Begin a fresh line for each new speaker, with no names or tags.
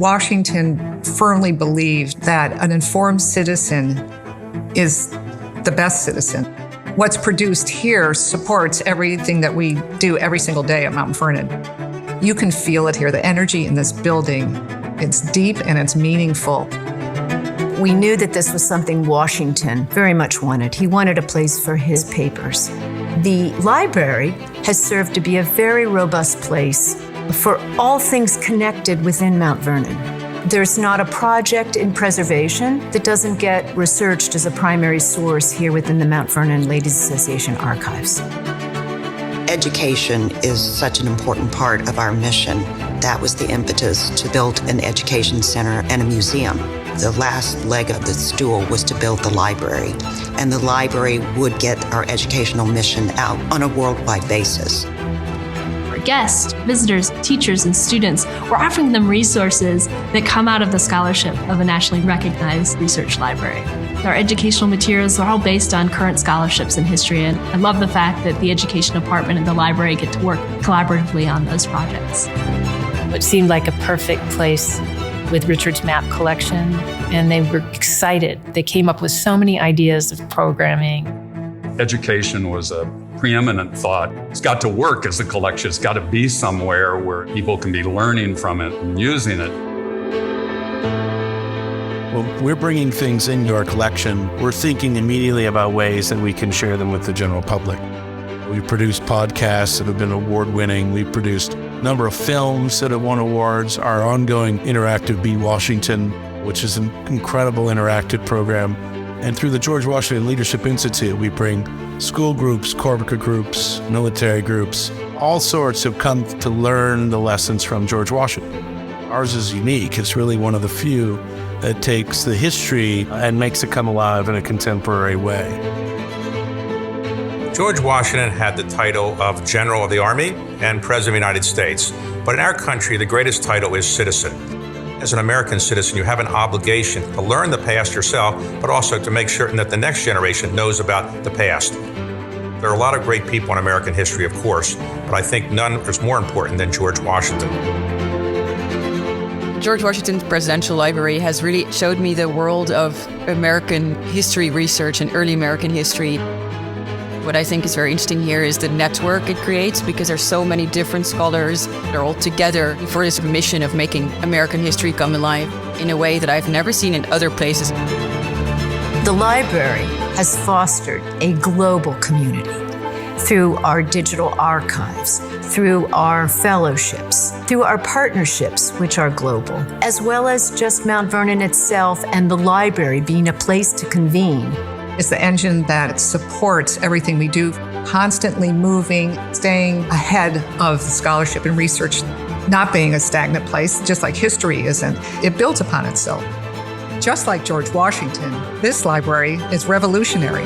Washington firmly believed that an informed citizen is the best citizen. What's produced here supports everything that we do every single day at Mount Vernon. You can feel it here, the energy in this building. It's deep and it's meaningful.
We knew that this was something Washington very much wanted. He wanted a place for his papers. The library has served to be a very robust place for all things connected within Mount Vernon. There's not a project in preservation that doesn't get researched as a primary source here within the Mount Vernon Ladies Association archives.
Education is such an important part of our mission. That was the impetus to build an education center and a museum. The last leg of the stool was to build the library, and the library would get our educational mission out on a worldwide basis.
For guests, visitors, teachers, and students, we're offering them resources that come out of the scholarship of a nationally recognized research library. Our educational materials are all based on current scholarships in history, and I love the fact that the education department and the library get to work collaboratively on those projects.
It seemed like a perfect place with Richard's map collection, and they were excited. They came up with so many ideas of programming.
Education was a preeminent thought. It's got to work as a collection. It's got to be somewhere where people can be learning from it and using it.
When we're bringing things into our collection, we're thinking immediately about ways that we can share them with the general public. We've produced podcasts that have been award-winning. We've produced a number of films that have won awards. Our ongoing interactive Be Washington, which is an incredible interactive program. And through the George Washington Leadership Institute, we bring school groups, corporate groups, military groups, all sorts have come to learn the lessons from George Washington. Ours is unique. It's really one of the few that takes the history and makes it come alive in a contemporary way.
George Washington had the title of General of the Army and President of the United States. But in our country, the greatest title is citizen. As an American citizen, you have an obligation to learn the past yourself, but also to make certain that the next generation knows about the past. There are a lot of great people in American history, of course, but I think none is more important than George Washington.
George Washington's Presidential Library has really showed me the world of American history research and early American history. What I think is very interesting here is the network it creates, because there's so many different scholars that are all together for this mission of making American history come alive in a way that I've never seen in other places.
The library has fostered a global community through our digital archives, through our fellowships, through our partnerships, which are global, as well as just Mount Vernon itself and the library being a place to convene.
It's the engine that supports everything we do, constantly moving, staying ahead of scholarship and research, not being a stagnant place, just like history isn't. It builds upon itself. Just like George Washington, this library is revolutionary.